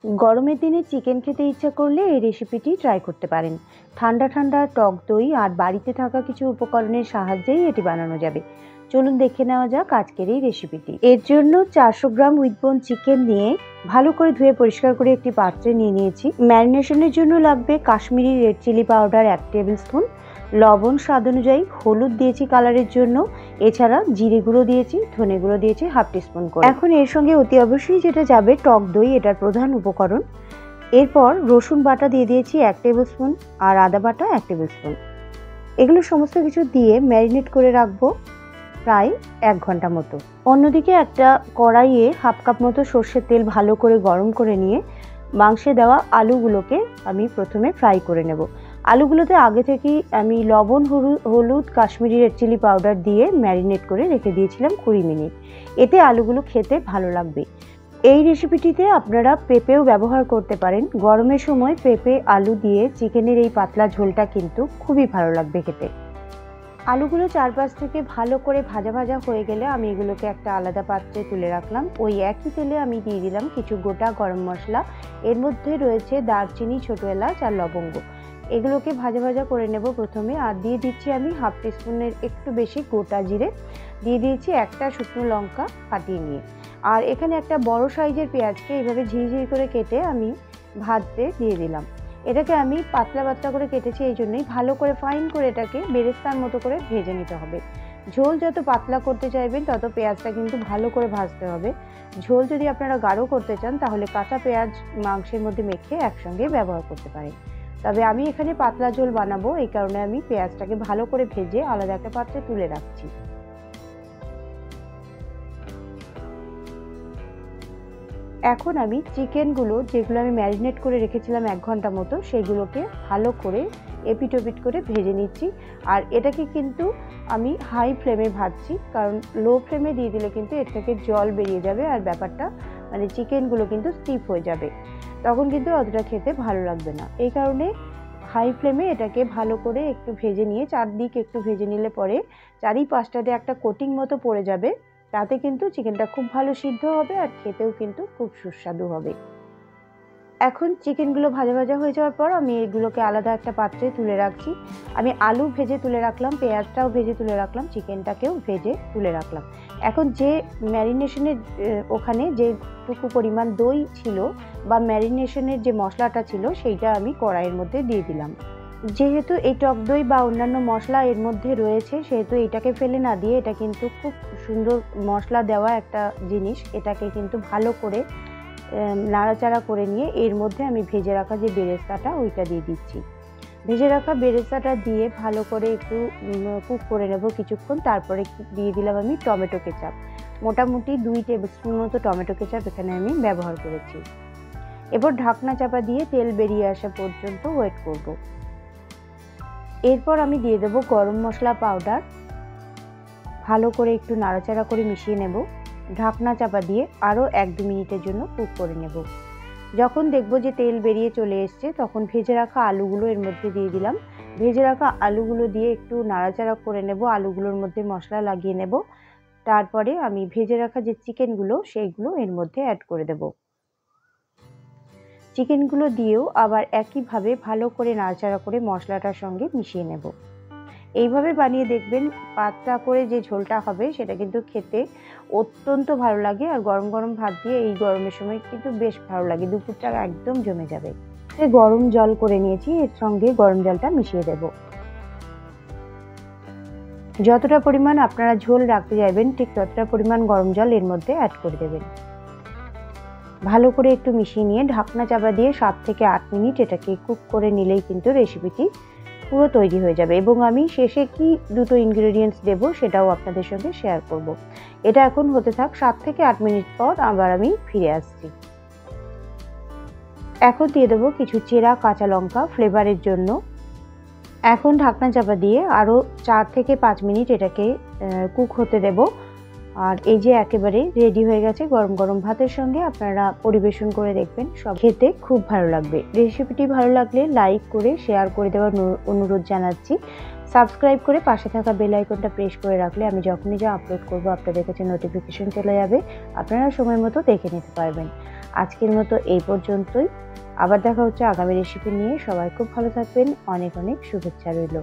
গরমের দিনে চিকেন খেতে ইচ্ছা করলে এই রেসিপিটি ট্রাই করতে পারেন। ঠান্ডা ঠান্ডা টক দই আর বাড়িতে থাকা কিছু উপকরণের সাহায্যেই এটি বানানো যাবে। চলুন দেখে নেওয়া যাক আজকের এই রেসিপিটি। এর জন্য 400 গ্রাম উইথবোন চিকেন নিয়ে ভালো করে ধুয়ে পরিষ্কার করে একটি পাত্রে নিয়ে নিয়েছি। ম্যারিনেশনের জন্য লাগবে Kashmiri red chilli powder 1 tablespoon, লবণ স্বাদ অনুযায়ী, হলুদ দিয়েছি কালারের জন্য, এছাড়া জিরে গুঁড়ো দিয়েছি, ধনে গুঁড়ো দিয়েছি 1/2 টিস্পুন করে। এখন এর সঙ্গে অতি অবশ্যই যেটা যাবে টক দই, এটার প্রধান উপকরণ। এরপর রসুন বাটা দিয়ে দিয়েছি 1 টেবিল স্পুন আর আদা বাটা 1 টেবিল স্পুন। এগুলো সমস্ত কিছু দিয়ে ম্যারিনেট করে রাখবো প্রায় 1 ঘন্টা মতো। অন্যদিকে একটা কড়াইয়ে 1/2 কাপ মতো সর্ষের তেল ভালো করে গরম করে নিয়ে মাংসে দেওয়া আলুগুলোকে আমি প্রথমে ফ্রাই করে নেব। আলুগুলোতে আগে থেকেই আমি লবণ, হলুদ, কাশ্মীরি রেড চিলি পাউডার দিয়ে ম্যারিনেট করে রেখে দিয়েছিলাম 20 মিনিট। এতে আলুগুলো খেতে ভালো লাগবে। এই রেসিপিটিতে আপনারা পেঁপেও ব্যবহার করতে পারেন। গরমের সময় পেঁপে আলু দিয়ে চিকেনের এই পাতলা ঝোলটা কিন্তু খুবই ভালো লাগবে খেতে। আলুগুলো চারপাশ থেকে ভালো করে ভাজা ভাজা হয়ে গেলে আমি এগুলোকে একটা আলাদা পাত্রে তুলে রাখলাম। ওই একই তেলে আমি দিয়ে দিলাম কিছু গোটা গরম মশলা। এর মধ্যে রয়েছে দারচিনি, ছোটো এলাচ আর লবঙ্গ। এগুলোকে ভাজা ভাজা করে নেব প্রথমে। আর দিয়ে দিচ্ছি আমি 1/2 টিস্পুনের একটু বেশি গোটা জিরে, দিয়ে দিয়েছি একটা শুকনো লঙ্কা ফাটিয়ে নিয়ে। আর এখানে একটা বড় সাইজের পেঁয়াজকে এইভাবে ঝিরিঝিরি করে কেটে আমি ভাজতে দিয়ে দিলাম। এটাকে আমি পাতলা পাতলা করে কেটেছি, এই জন্যই ভালো করে ফাইন করে এটাকে বেরেস্তার মতো করে ভেজে নিতে হবে। ঝোল যত পাতলা করতে চাইবেন তত পেঁয়াজটা কিন্তু ভালো করে ভাজতে হবে। ঝোল যদি আপনারা গাঢ় করতে চান তাহলে কাঁচা পেঁয়াজ মাংসের মধ্যে মেখে একসঙ্গে ব্যবহার করতে পারেন। তবে আমি এখানে পাতলা ঝোল বানাবো, এই কারণে আমি পেঁয়াজটাকে ভালো করে ভেজে আলাদা একটা পাত্রে তুলে রাখছি। এখন আমি চিকেনগুলো, যেগুলো আমি ম্যারিনেট করে রেখেছিলাম 1 ঘন্টা মতো, সেগুলোকে ভালো করে এপিট ওপিট করে ভেজে নিচ্ছি। আর এটাকে কিন্তু আমি হাই ফ্লেমে ভাজছি, কারণ লো ফ্লেমে দিয়ে দিলে কিন্তু এর থেকে জল বেরিয়ে যাবে আর ব্যাপারটা মানে চিকেনগুলো কিন্তু স্টিফ হয়ে যাবে, তখন কিন্তু অতটা খেতে ভালো লাগবে না। এই কারণে হাই ফ্লেমে এটাকে ভালো করে একটু ভেজে নিয়ে, চারদিক একটু ভেজে নিলে পরে চারিপাশটাতে একটা কোটিং মতো পড়ে যাবে। তাতে কিন্তু চিকেনটা খুব ভালো সিদ্ধ হবে আর খেতেও কিন্তু খুব সুস্বাদু হবে। এখন চিকেনগুলো ভাজা ভাজা হয়ে যাওয়ার পর আমি এগুলোকে আলাদা একটা পাত্রে তুলে রাখছি। আমি আলু ভেজে তুলে রাখলাম, পেঁয়াজটাও ভেজে তুলে রাখলাম, চিকেনটাকেও ভেজে তুলে রাখলাম। এখন যে ম্যারিনেশনের ওখানে যেটুকু পরিমাণ দই ছিল বা ম্যারিনেশনের যে মশলাটা ছিল সেইটা আমি কড়াইয়ের মধ্যে দিয়ে দিলাম। যেহেতু এই টক দই বা অন্যান্য মশলা এর মধ্যে রয়েছে, সেহেতু এটাকে ফেলে না দিয়ে, এটা কিন্তু খুব সুন্দর মশলা দেওয়া একটা জিনিস, এটাকে কিন্তু ভালো করে নাড়াচাড়া করে নিয়ে এর মধ্যে আমি ভেজে রাখা যে বেরেস্তাটা ওইটা দিয়ে দিচ্ছি। ভেজে রাখা বেরেস্তাটা দিয়ে ভালো করে একটু কুক করে নেব কিছুক্ষণ। তারপরে দিয়ে দিলাম আমি টমেটো কেচাপ। মোটামুটি 2 টেবিল স্পুন মতো টমেটো কেচাপ এখানে আমি ব্যবহার করেছি। এবার ঢাকনা চাপা দিয়ে তেল বেরিয়ে আসা পর্যন্ত ওয়েট করব। এরপর আমি দিয়ে দেব গরম মশলা পাউডার। ভালো করে একটু নাড়াচাড়া করে মিশিয়ে নেব। ঢাকনা চাপা দিয়ে আরও 1-2 মিনিটের জন্য কুক করে নেব। যখন দেখব যে তেল বেরিয়ে চলে এসছে, তখন ভেজে রাখা আলুগুলো এর মধ্যে দিয়ে দিলাম। ভেজে রাখা আলুগুলো দিয়ে একটু নাড়াচাড়া করে নেব, আলুগুলোর মধ্যে মশলা লাগিয়ে নেব। তারপরে আমি ভেজে রাখা যে চিকেনগুলো সেইগুলো এর মধ্যে অ্যাড করে দেব। চিকেনগুলো দিয়েও আবার একইভাবে ভালো করে নাড়াচাড়া করে মশলাটার সঙ্গে মিশিয়ে নেব। এইভাবে বানিয়ে দেখবেন, পাতলা করে যে ঝোলটা হবে সেটা কিন্তু খেতে অত্যন্ত ভালো লাগে। আর গরম গরম ভাত দিয়ে এই গরমের সময় কিন্তু বেশ ভালো লাগে, দুপুরটা একদম জমে যাবে। গরম জল করে নিয়েছি, এর সঙ্গে গরম জলটা মিশিয়ে দেব। যতটা পরিমাণ আপনারা ঝোল রাখতে চাইবেন ঠিক ততটা পরিমাণ গরম জল এর মধ্যে অ্যাড করে দেবেন। ভালো করে একটু মিশিয়ে নিয়ে ঢাকনা চাপা দিয়ে 7 থেকে 8 মিনিট এটাকে কুক করে নিলেই কিন্তু রেসিপিটি পুরো তৈরি হয়ে যাবে। এবং আমি শেষে কি দুটো ইনগ্রেডিয়েন্টস দেব সেটাও আপনাদের সঙ্গে শেয়ার করব। এটা এখন হতে থাক। 7 থেকে 8 মিনিট পর আবার আমি ফিরে আসছি। এখন দিয়ে দেবো কিছু চেরা কাঁচা লঙ্কা ফ্লেভারের জন্য। এখন ঢাকনা চাপা দিয়ে আরও 4 থেকে 5 মিনিট এটাকে কুক হতে দেব। আর এই যে একেবারে রেডি হয়ে গেছে গরম গরম ভাতের সঙ্গে, আপনারা পরিবেশন করে দেখবেন, সব খেতে খুব ভালো লাগবে। রেসিপিটি ভালো লাগলে লাইক করে শেয়ার করে দেওয়ার অনুরোধ জানাচ্ছি। সাবস্ক্রাইব করে পাশে থাকা বেল আইকনটা প্রেস করে রাখলে আমি যখনই যা আপলোড করব আপনাদের কাছে নোটিফিকেশন চলে যাবে, আপনারা সময় মতো দেখে নিতে পারবেন। আজকের মতো এই পর্যন্তই। আবার দেখা হচ্ছে আগামী রেসিপি নিয়ে। সবাই খুব ভালো থাকবেন। অনেক অনেক শুভেচ্ছা রইল।